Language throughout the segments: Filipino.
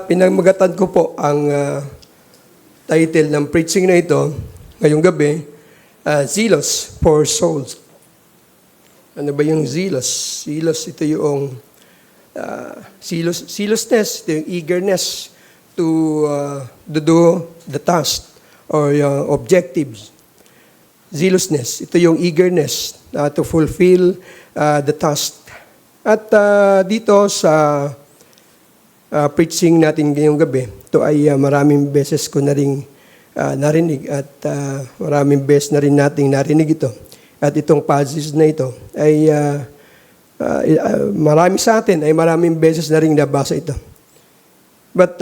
Pinamagatan ko po ang title ng preaching na ito ngayong gabi, Zealous for Souls. Ano ba yung zealous? Zealous, ito yung zealousness, ito yung eagerness to do the task or objectives. Zealousness, ito yung eagerness to fulfill the task. At dito sa preaching natin ngayong gabi, ito ay maraming beses ko na rin narinig at maraming beses na rin nating narinig ito. At itong passage na ito ay marami sa atin ay maraming beses na rin nabasa ito. But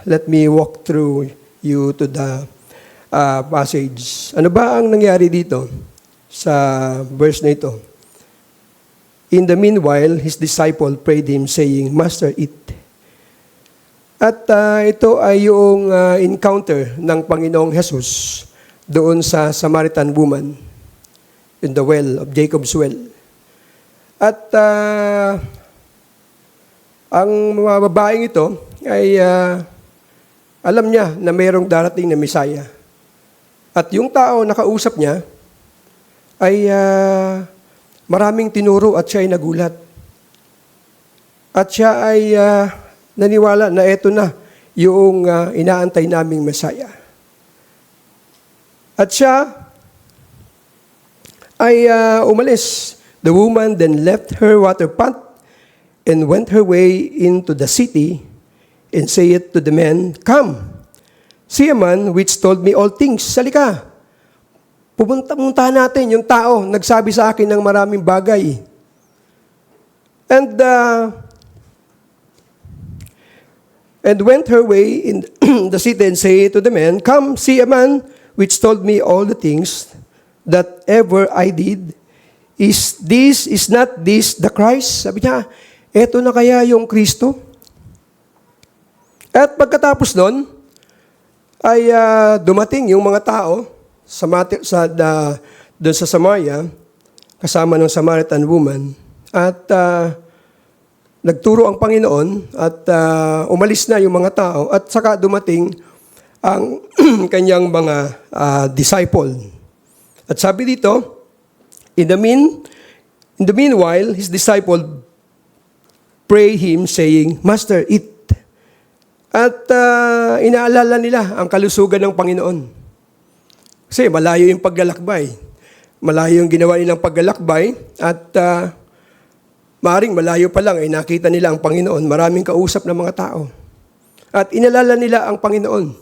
let me walk through you to the passage. Ano ba ang nangyari dito sa verse na ito? In the meanwhile, his disciple prayed him saying, Master, eat. At ito ay yung encounter ng Panginoong Jesus doon sa Samaritan woman in the well of Jacob's well. At ang mga babaeng ito ay alam niya na mayroong darating na Mesaya. At yung tao na kausap niya ay maraming tinuro at siya ay nagulat. At siya ay naniwala na eto na yung inaantay naming Mesaya. At siya ay umalis. The woman then left her water pot and went her way into the city and said to the men, Come, see a man which told me all things. Salika, pumunta natin yung tao, nagsabi sa akin ng maraming bagay. And went her way in the city and said to the men, Come, see a man which told me all the things that ever I did. Is not this the Christ? Sabi niya, eto na kaya yung Kristo? At pagkatapos nun, ay dumating yung mga tao doon sa Samaria, kasama ng Samaritan woman, at nagturo ang Panginoon at umalis na yung mga tao at saka dumating ang kanyang mga disciple. At sabi dito, in the meanwhile, his disciple pray him saying, Master, eat. At inaalala nila ang kalusugan ng Panginoon. Kasi malayo yung paglalakbay. Malayo yung ginawa nilang paglalakbay at maaring malayo pa lang ay nakita nila ang Panginoon. Maraming kausap ng mga tao. At inalala nila ang Panginoon.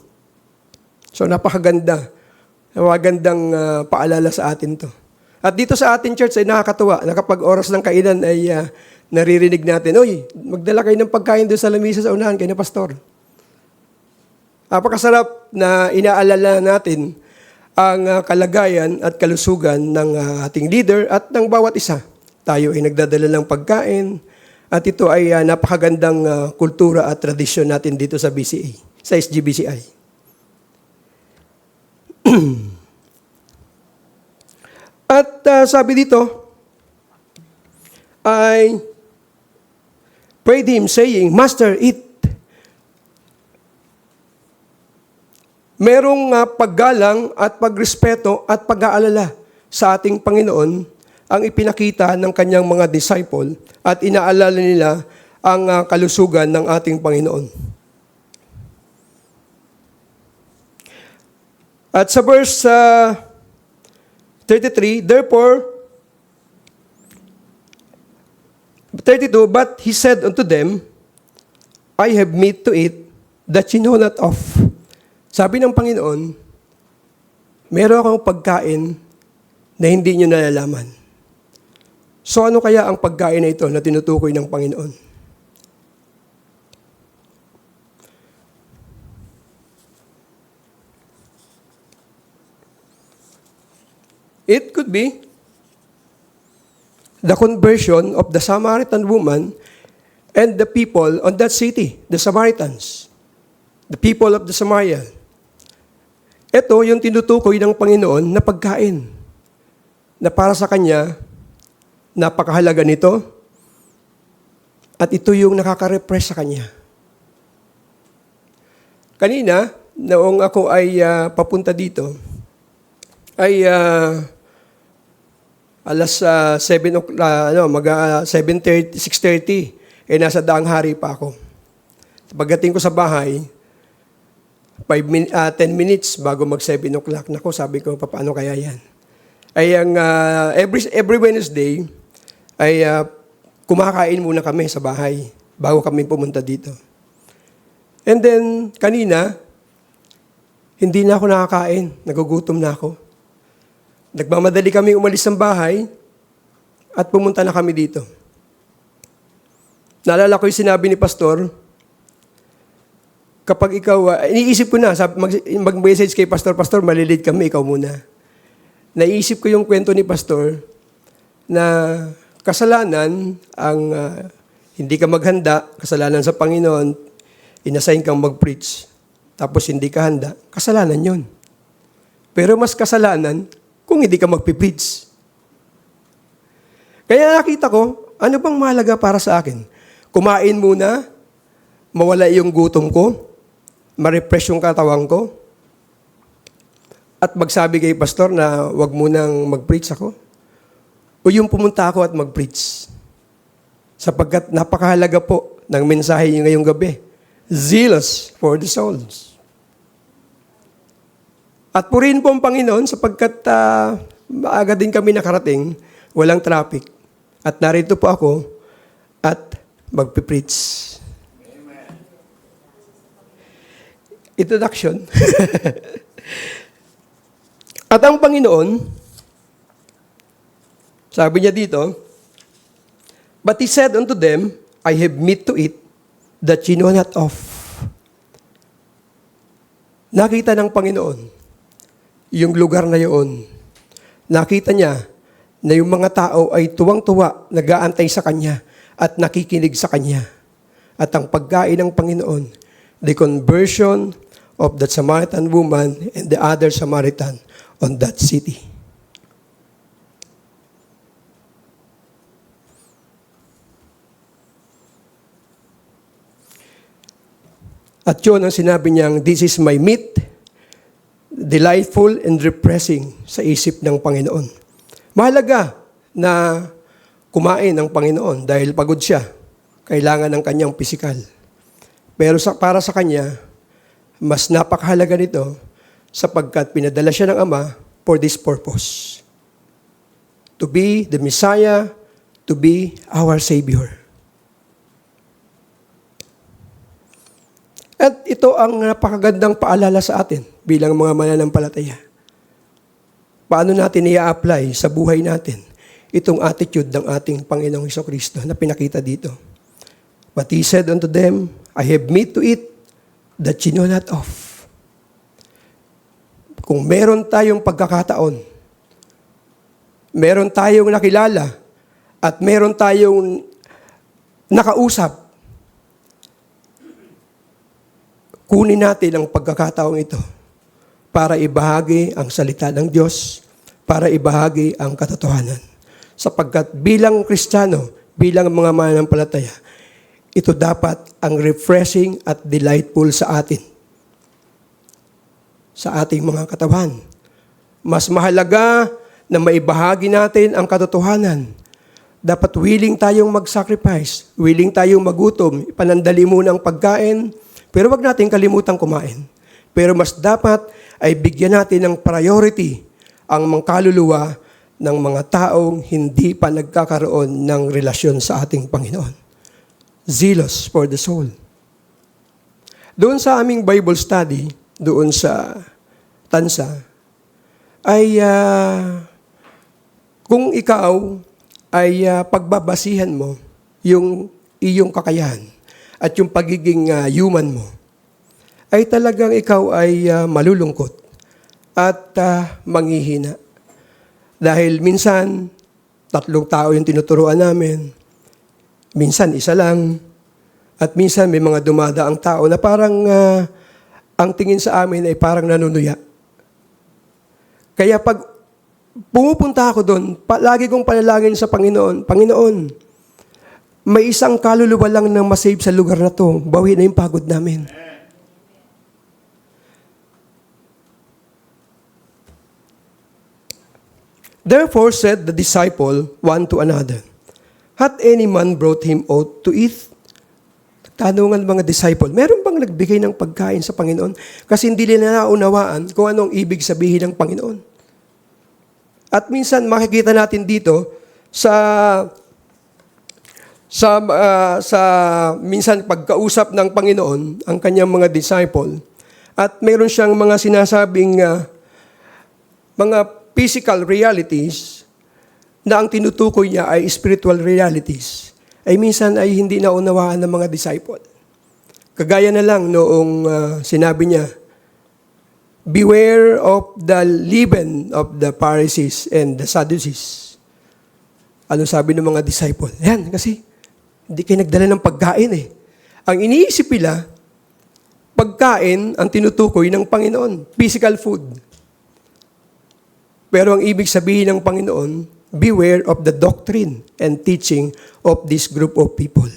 So napakaganda. Napakagandang paalala sa atin to. At dito sa ating church ay nakakatuwa na kapag oras ng kainan ay naririnig natin, Uy, magdala kayo ng pagkain doon sa lamisa sa unahan kayo na pastor. Napakasarap na inaalala natin ang kalagayan at kalusugan ng ating leader at ng bawat isa. Tayo ay nagdadala ng pagkain at ito ay napakagandang kultura at tradisyon natin dito sa BCA, sa SGBCI. At sabi dito, I prayed him saying, Master, eat. Merong paggalang at pagrespeto at pag-aalala sa ating Panginoon ang ipinakita ng kanyang mga disciple at inaalala nila ang kalusugan ng ating Panginoon. At sa verse 33, therefore, 32, but he said unto them, I have meat to eat that ye know not of. Sabi ng Panginoon, meron akong pagkain na hindi nyo nalalaman. So ano kaya ang pagkain na ito na tinutukoy ng Panginoon? It could be the conversion of the Samaritan woman and the people on that city, the Samaritans, the people of the Samaria. Ito yung tinutukoy ng Panginoon na pagkain na para sa Kanya, napakahalaga nito at ito yung nakaka-refresh sa Kanya. kanina, noong ako ay papunta dito, ay alas 7 o'clock, 7:30, 6:30, nasa Daang Hari pa ako. Pagdating ko sa bahay, 10 minutes bago mag 7 o'clock. Nako, sabi ko, paano kaya yan? Ay ang every Wednesday, ay kumakain muna kami sa bahay bago kami pumunta dito. And then, kanina, hindi na ako nakakain. Nagugutom na ako. Nagmamadali kami umalis ng bahay at pumunta na kami dito. Naalala ko yung sinabi ni Pastor, kapag ikaw, iniisip ko na, mag-message kay Pastor, Pastor, malilid kami, ikaw muna. Naisip ko yung kwento ni Pastor na kasalanan ang hindi ka maghanda, kasalanan sa Panginoon, inassign kang mag-preach, tapos hindi ka handa, kasalanan yun. Pero mas kasalanan kung hindi ka magpipreach. Kaya nakita ko, ano bang mahalaga para sa akin? Kumain muna, mawala yung gutom ko, ma-refresh yung katawan ko, at magsabi kay Pastor na wag munang mag-preach ako. O yung pumunta ako at mag-preach. Sapagkat napakahalaga po ng mensahe niyo ngayong gabi. Zealous for the souls. At purihin po ang Panginoon sapagkat maaga din kami nakarating, walang traffic. At narito po ako at magpipreach. Amen. Introduction. At ang Panginoon, sabi niya dito, but He said unto them, I have meat to eat, that ye know not of. Nakita ng Panginoon yung lugar na yun. Nakita niya na yung mga tao ay tuwang-tuwa, nag-aantay sa Kanya at nakikinig sa Kanya. At ang pagkain ng Panginoon, the conversion of that Samaritan woman and the other Samaritan on that city. At yun ang sinabi niyang, this is my meat, delightful and refreshing sa isip ng Panginoon. Mahalaga na kumain ng Panginoon dahil pagod siya. Kailangan ng kanyang pisikal. Pero para sa kanya, mas napakahalaga nito sapagkat pinadala siya ng Ama for this purpose. To be the Messiah, to be our Savior. At ito ang napakagandang paalala sa atin bilang mga mananampalataya. Paano natin i-apply sa buhay natin itong attitude ng ating Panginoong Hesukristo na pinakita dito. But He said unto them, I have meat to eat that ye know not of. Kung meron tayong pagkakataon, meron tayong nakilala, at meron tayong nakausap, kunin natin ang pagkakataong ito para ibahagi ang salita ng Diyos, para ibahagi ang katotohanan. Sapagkat bilang Kristiyano, bilang mga mananampalataya, ito dapat ang refreshing at delightful sa atin, sa ating mga katawan. Mas mahalaga na maibahagi natin ang katotohanan. Dapat willing tayong mag-sacrifice, willing tayong magutom, ipanandali muna ang pagkain, pero wag natin kalimutang kumain. Pero mas dapat ay bigyan natin ng priority ang mga kaluluwa ng mga taong hindi pa nagkakaroon ng relasyon sa ating Panginoon. Zealous for the soul. Doon sa aming Bible study, doon sa Tansa, ay kung ikaw ay pagbabasihan mo yung iyong kakayahan, at yung pagiging human mo, ay talagang ikaw ay malulungkot at manghihina. Dahil minsan, 3 tao yung tinuturuan namin, minsan 1 lang, at minsan may mga dumadaang tao na parang ang tingin sa amin ay parang nanunuya. Kaya pag pumupunta ako doon, lagi kong panalangin sa Panginoon, Panginoon, may isang kaluluwa lang na masave sa lugar na to. Bawi na yung pagod namin. Therefore said the disciple one to another, hath any man brought him aught to eat? Tanungan mga disciple, meron bang nagbigay ng pagkain sa Panginoon? Kasi hindi nila naunawaan kung anong ibig sabihin ng Panginoon. At minsan makikita natin dito sa minsan pagkausap ng Panginoon ang kanyang mga disciple, at meron siyang mga sinasabing mga physical realities na ang tinutukoy niya ay spiritual realities, ay minsan ay hindi naunawaan ng mga disciple. Kagaya na lang noong sinabi niya, beware of the leaven of the Pharisees and the Sadducees. Ano sabi ng mga disciple? Yan, kasi hindi kayo nagdala ng pagkain eh. Ang iniisip nila, pagkain ang tinutukoy ng Panginoon, physical food. Pero ang ibig sabihin ng Panginoon, beware of the doctrine and teaching of this group of people.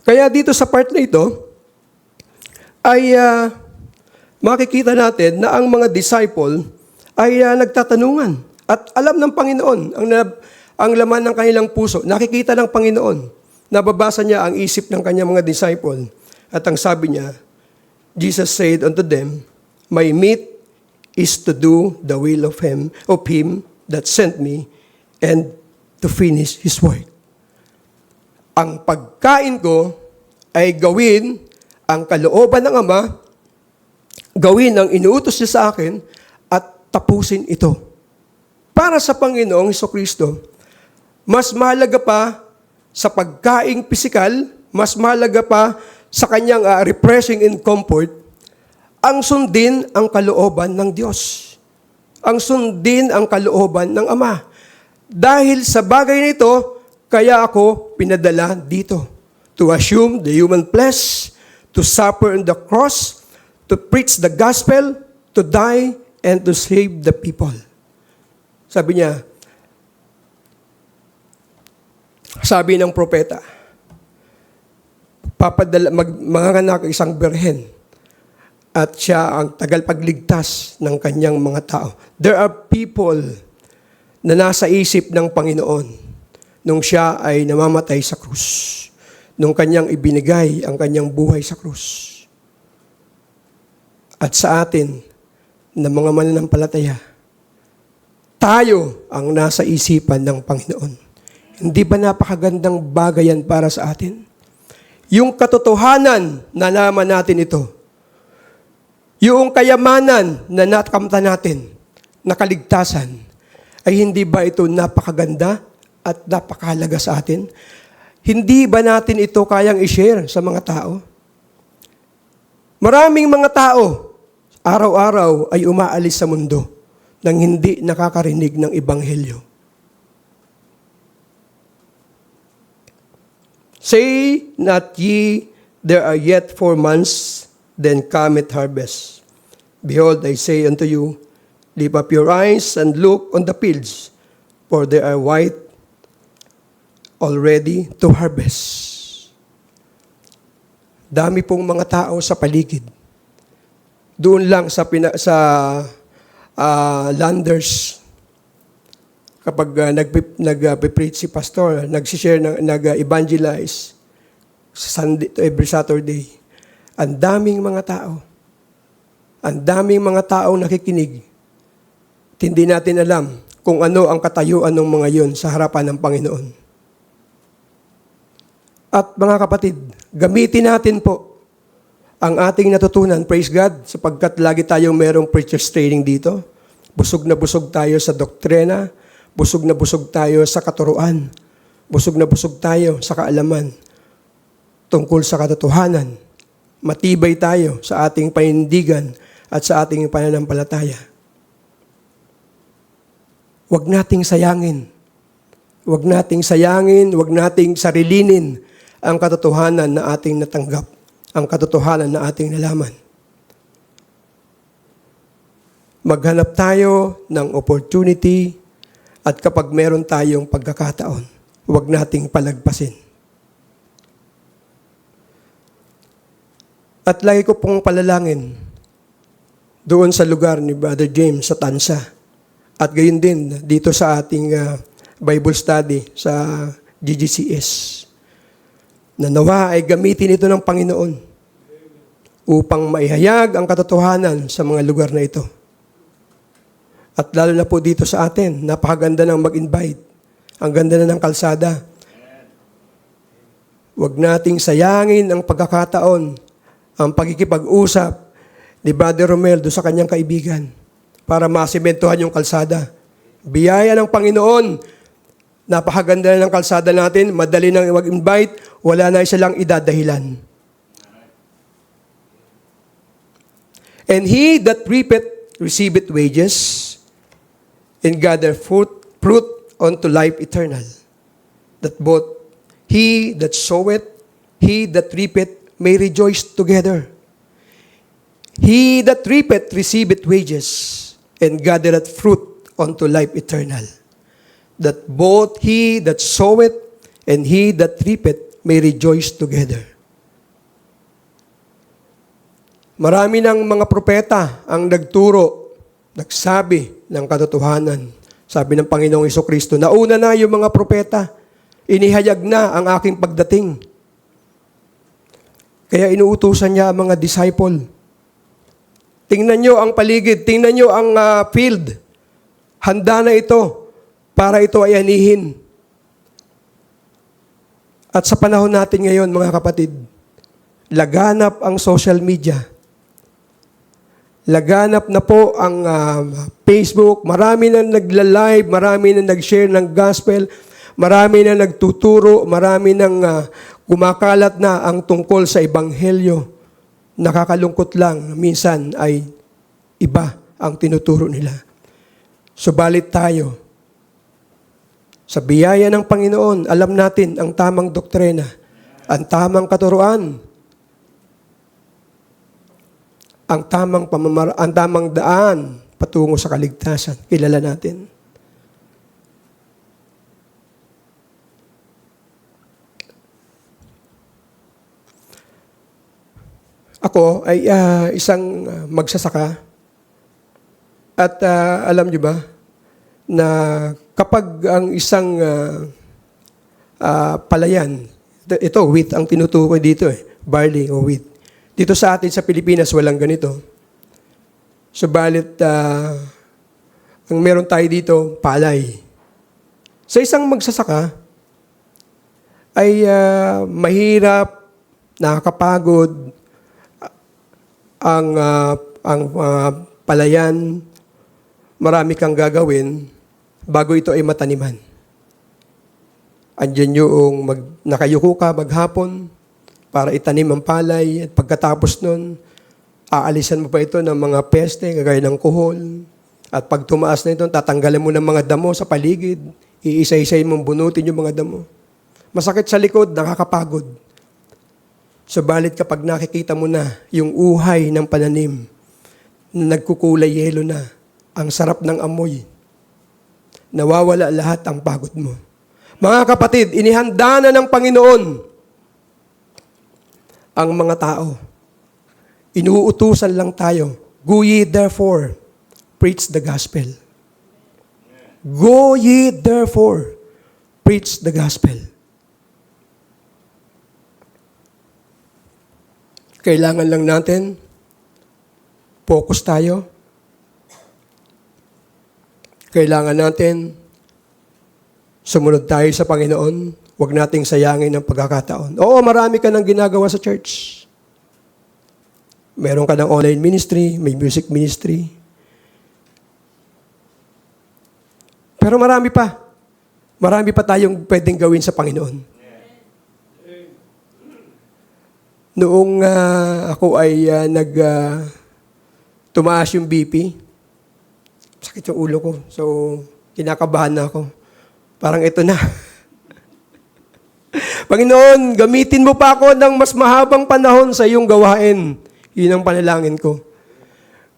Kaya dito sa part na ito, ay makikita natin na ang mga disciple ay nagtatanungan at alam ng Panginoon ang laman ng kanilang puso. Nakikita ng Panginoon. Nababasa niya ang isip ng kanyang mga disciple. At ang sabi niya, Jesus said unto them, my meat is to do the will of him that sent me and to finish his work. Ang pagkain ko ay gawin ang kalooban ng Ama, gawin ang inuutos niya sa akin, at tapusin ito. Para sa Panginoong Hesukristo, mas mahalaga pa sa pagkaing pisikal, mas mahalaga pa sa kanyang refreshing and comfort, ang sundin ang kalooban ng Diyos. Ang sundin ang kalooban ng Ama. Dahil sa bagay nito, kaya ako pinadala dito. To assume the human flesh, to suffer on the cross, to preach the gospel, to die, and to save the people. Sabi niya, sabi ng propeta, manganganak isang birhen, at siya ang tagalpagligtas ng kanyang mga tao. There are people na nasa isip ng Panginoon nung siya ay namamatay sa krus, nung kanyang ibinigay ang kanyang buhay sa krus. At sa atin, na mga mananampalataya, tayo ang nasa isipan ng Panginoon. Hindi ba napakagandang bagay yan para sa atin? Yung katotohanan, nalaman natin ito. Yung kayamanan na nakamta natin, na kaligtasan, ay hindi ba ito napakaganda at napakahalaga sa atin? Hindi ba natin ito kayang i-share sa mga tao? Maraming mga tao, araw-araw ay umaalis sa mundo nang hindi nakakarinig ng Ebanghelyo. Say not ye, there are yet 4 months, then cometh harvest. Behold, I say unto you, lift up your eyes and look on the fields, for they are white already to harvest. Dami pong mga tao sa paligid. Doon lang sa landers, kapag nag-preach si pastor, nag-share, nag-evangelize Sunday, every Saturday, ang daming mga tao. Ang daming mga taong nakikinig. Hindi natin alam kung ano ang katayuan ng mga yon sa harapan ng Panginoon. At mga kapatid, gamitin natin po ang ating natutunan, praise God, sapagkat lagi tayong merong preacher's training dito. Busog na busog tayo sa doktrina, busog na busog tayo sa katuruan, busog na busog tayo sa kaalaman tungkol sa katotohanan. Matibay tayo sa ating panindigan at sa ating pananampalataya. Huwag nating sayangin. Huwag nating sayangin, huwag nating sarilinin ang katotohanan na ating natanggap, ang katotohanan na ating nalaman. Maghanap tayo ng opportunity at kapag meron tayong pagkakataon, huwag nating palagpasin. At lagi ko pong palalangin doon sa lugar ni Brother James sa Tansa. At gayon din dito sa ating Bible study sa GGCS. Na nawa ay gamitin ito ng Panginoon upang maihayag ang katotohanan sa mga lugar na ito. At lalo na po dito sa atin, napakaganda ng mag-invite. Ang ganda na ng kalsada. Huwag nating sayangin ang pagkakataon, ang pagkikipag-usap ni Brother Romel doon sa kanyang kaibigan para masimentohan yung kalsada. Biyaya ng Panginoon, napakaganda na ng kalsada natin, madali nang mag-invite, wala na isa lang idadahilan. And he that reapeth receiveth wages, and gather fruit unto life eternal. That both he that soweth, he that reapeth may rejoice together. He that reapeth receiveth wages, and gathereth fruit unto life eternal. That both he that soweth and he that reapeth may rejoice together. Marami ng mga propeta ang nagturo, nagsabi ng katotohanan. Sabi ng Panginoong Jesucristo, nauna na yung mga propeta, inihayag na ang aking pagdating. Kaya inuutusan niya ang mga disciple. Tingnan nyo ang paligid, tingnan nyo ang field. Handa na ito para ito ay anihin. At sa panahon natin ngayon, mga kapatid, laganap ang social media. Laganap na po ang Facebook. Marami na nagla-live, marami na nag-share ng gospel, marami na nagtuturo, marami nang kumakalat na ang tungkol sa ebanghelyo. Nakakalungkot lang, minsan ay iba ang tinuturo nila. Subalit tayo, sa biyaya ng Panginoon, alam natin ang tamang doktrina, ang tamang katuruan, ang tamang daan patungo sa kaligtasan. Kilala natin. Ako ay isang magsasaka. At alam niyo ba na kapag ang isang palayan, ito wheat ang tinutukoy dito barley o wheat. Dito sa atin sa Pilipinas, walang ganito. Subalit, ang meron tayo dito, palay. Sa isang magsasaka, ay mahirap, nakakapagod, ang palayan, marami kang gagawin bago ito ay mataniman. Andiyan yung nakayuko ka maghapon, para itanim ang palay, at pagkatapos nun, aalisan mo pa ito ng mga peste, kagaya ng kuhol, at pag tumaas na ito, tatanggalan mo ng mga damo sa paligid, iisa-isay mong bunutin yung mga damo. Masakit sa likod, nakakapagod. Subalit kapag nakikita mo na yung uhay ng pananim, na nagkukulay yelo na, ang sarap ng amoy, nawawala lahat ang pagod mo. Mga kapatid, inihanda na ng Panginoon ang mga tao. Inuutusan lang tayo. Go ye therefore, preach the gospel. Go ye therefore, preach the gospel. Kailangan lang natin, focus tayo. Kailangan natin, sumunod tayo sa Panginoon. Huwag nating sayangin ang pagkakataon. Oo, marami ka nang ginagawa sa church. Meron ka ng online ministry, may music ministry. Pero marami pa. Marami pa tayong pwedeng gawin sa Panginoon. Noong ako ay tumaas yung BP, sakit yung ulo ko. So, kinakabahan na ako. Parang ito na. Panginoon, gamitin mo pa ako ng mas mahabang panahon sa iyong gawain. Yun ang panalangin ko.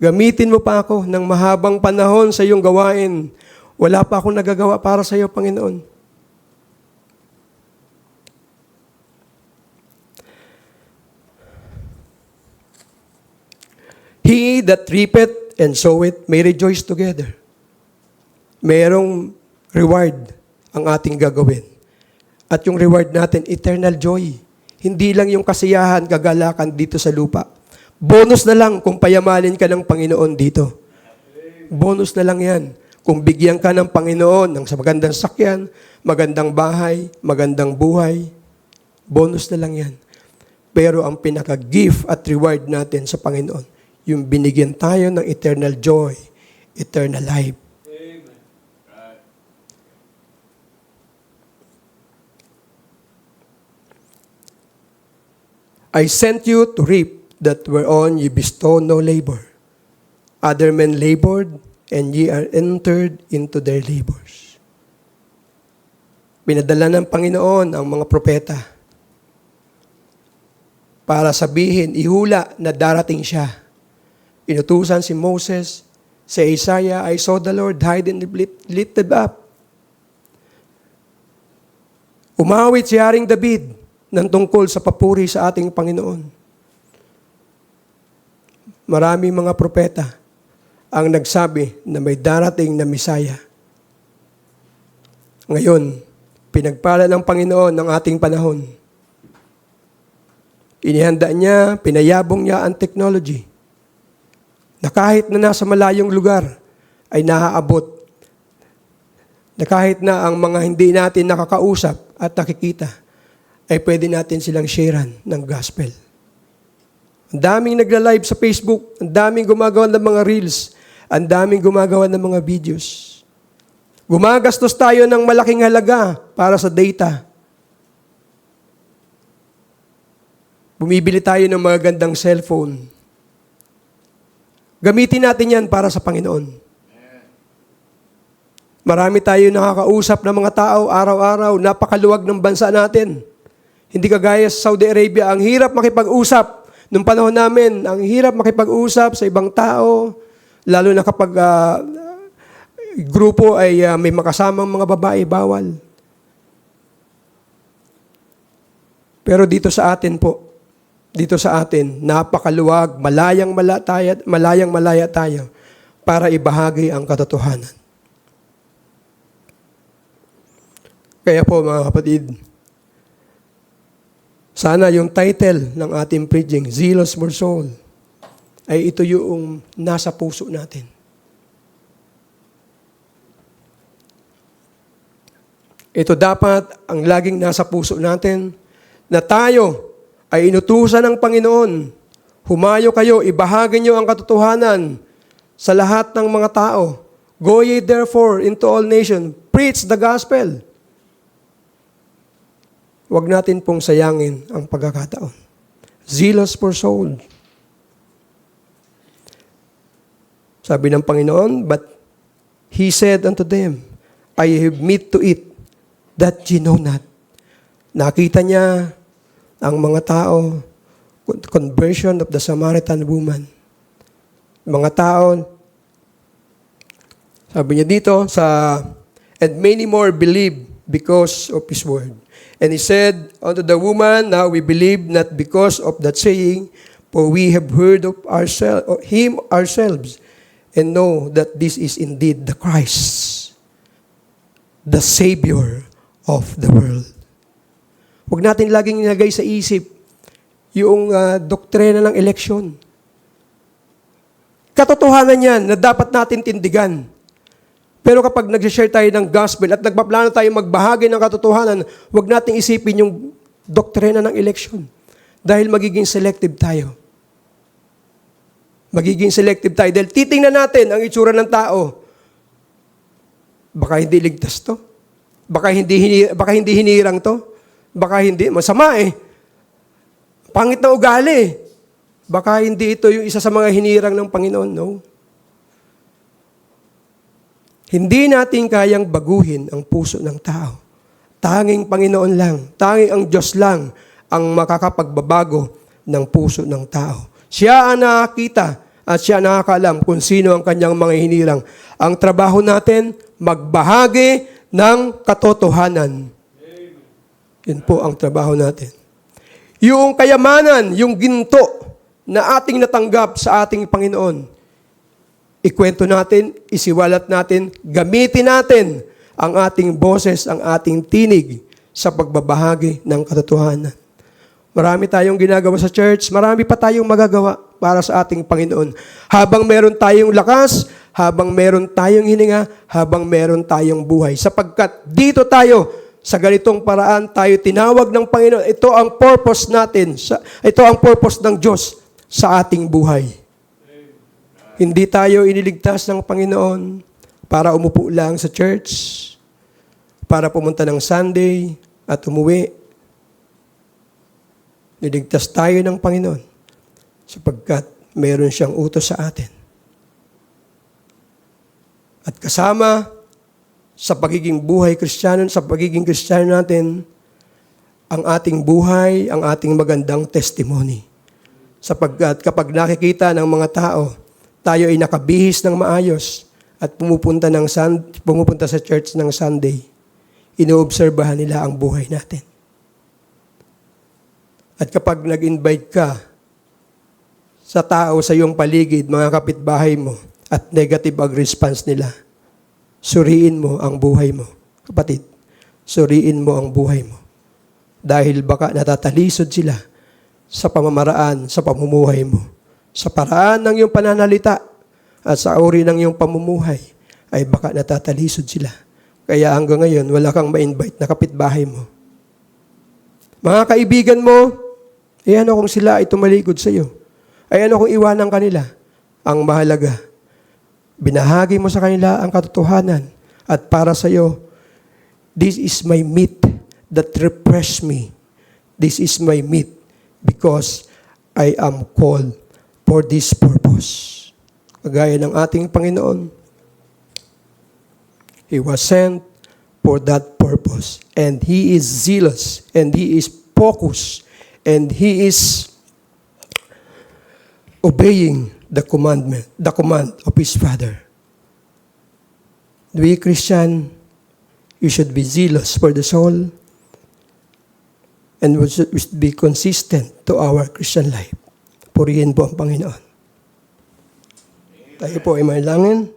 Gamitin mo pa ako ng mahabang panahon sa iyong gawain. Wala pa akong nagagawa para sa iyo, Panginoon. He He that reapeth and soweth may rejoice together. Merong reward ang ating gagawin. At yung reward natin, eternal joy. Hindi lang yung kasiyahan, kagalakan dito sa lupa. Bonus na lang kung payamanin ka ng Panginoon dito. Bonus na lang yan. Kung bigyan ka ng Panginoon ng sa magandang sakyan, magandang bahay, magandang buhay, bonus na lang yan. Pero ang pinaka-gift at reward natin sa Panginoon, yung binigyan tayo ng eternal joy, eternal life. Amen. Right. I sent you to reap that whereon ye bestow no labor. Other men labored, and ye are entered into their labors. Pinadala ng Panginoon ang mga propeta para sabihin, ihula na darating siya. Inutusan si Moses, si Isaiah, I saw the Lord high and lifted up. Umawit si Haring David ng tungkol sa papuri sa ating Panginoon. Maraming mga propeta ang nagsabi na may darating na Misaya. Ngayon, pinagpala ng Panginoon ng ating panahon. Inihanda niya, pinayabong niya ang technology na kahit na nasa malayong lugar ay naaabot. Na kahit na ang mga hindi natin nakakausap at nakikita ay pwede natin silang sharean ng gospel. Ang daming nagla-live sa Facebook, ang daming gumagawa ng mga reels, ang daming gumagawa ng mga videos. Gumagastos tayo ng malaking halaga para sa data. Bumibili tayo ng magagandang cellphone. Gamitin natin yan para sa Panginoon. Marami tayo nakakausap ng mga tao araw-araw, napakaluwag ng bansa natin. Hindi kagaya sa Saudi Arabia, ang hirap makipag-usap. Nung panahon namin, ang hirap makipag-usap sa ibang tao, lalo na kapag grupo ay may makasamang mga babae, bawal. Pero dito sa atin po, dito sa atin, napakaluwag, malayang-malaya tayo para ibahagi ang katotohanan. Kaya po mga kapatid, sana yung title ng ating preaching, Zealous for Soul, ay ito yung nasa puso natin. Ito dapat ang laging nasa puso natin na tayo ay inutusan ng Panginoon. Humayo kayo, ibahagi niyo ang katotohanan sa lahat ng mga tao. Go ye therefore into all nations, preach the gospel. Huwag natin pong sayangin ang pagkakataon. Zealous for soul. Sabi ng Panginoon, but He said unto them, I have meat to eat, that ye know not. Nakita niya ang mga tao, conversion of the Samaritan woman. Mga tao, sabi niya dito, and many more believed because of His word. And He said unto the woman, now we believe not because of that saying, for we have heard of Him ourselves, and know that this is indeed the Christ, the Savior of the world. Huwag natin laging nilagay sa isip yung doktrina ng eleksyon. Katotohanan yan na dapat natin tindigan. Pero kapag nag-share tayo ng gospel at nagpaplano tayo magbahagi ng katotohanan, huwag nating isipin yung doktrina ng eleksyon. Dahil magiging selective tayo. Magiging selective tayo. Dahil titingnan natin ang itsura ng tao. Baka hindi ligtas to. Baka hindi hinirang to. Baka hindi. Masama eh. Pangit na ugali. Baka hindi ito yung isa sa mga hinirang ng Panginoon. No. Hindi natin kayang baguhin ang puso ng tao. Tanging Panginoon lang, tanging ang Diyos lang ang makakapagbabago ng puso ng tao. Siya ang nakakita at siya nakakaalam kung sino ang kanyang mga hinirang. Ang trabaho natin, magbahagi ng katotohanan. Yun po ang trabaho natin. Yung kayamanan, yung ginto na ating natanggap sa ating Panginoon, ikwento natin, isiwalat natin, gamitin natin ang ating boses, ang ating tinig sa pagbabahagi ng katotohanan. Marami tayong ginagawa sa church, marami pa tayong magagawa para sa ating Panginoon. Habang meron tayong lakas, habang meron tayong hininga, habang meron tayong buhay. Sapagkat dito tayo, sa ganitong paraan tayo tinawag ng Panginoon. Ito ang purpose natin. Ito ang purpose ng Diyos sa ating buhay. Hindi tayo iniligtas ng Panginoon para umupo lang sa church, para pumunta ng Sunday at umuwi. Niligtas tayo ng Panginoon sapagkat mayroon siyang utos sa atin. At kasama sa pagiging buhay Kristiyano, sa pagiging Kristiyano natin, ang ating buhay, ang ating magandang testimony. Sapagkat kapag nakikita ng mga tao, tayo ay nakabihis ng maayos at pumupunta sa church ng Sunday, inoobserbahan nila ang buhay natin. At kapag nag-invite ka sa tao sa iyong paligid, mga kapitbahay mo, at negative ang response nila, suriin mo ang buhay mo. Kapatid, suriin mo ang buhay mo. Dahil baka natatalisod sila sa pamamaraan, sa pamumuhay mo. Sa paraan ng iyong pananalita at sa uri ng iyong pamumuhay, ay baka natatalisod sila. Kaya hanggang ngayon, wala kang ma-invite na kapitbahay mo. Mga kaibigan mo, ano kung sila ay tumalikod sa iyo? Ano kung iwanan kanila? Ang mahalaga, binahagi mo sa kanila ang katotohanan at para sa iyo, this is my meat that refresh me. This is my meat because I am called for this purpose. Kagaya ng ating Panginoon, He was sent for that purpose. And He is zealous, and He is focused, and He is obeying the command of His Father. We Christian, you should be zealous for the soul and we should be consistent to our Christian life. Purihin po ang Panginoon. Tayo po ay manalangin.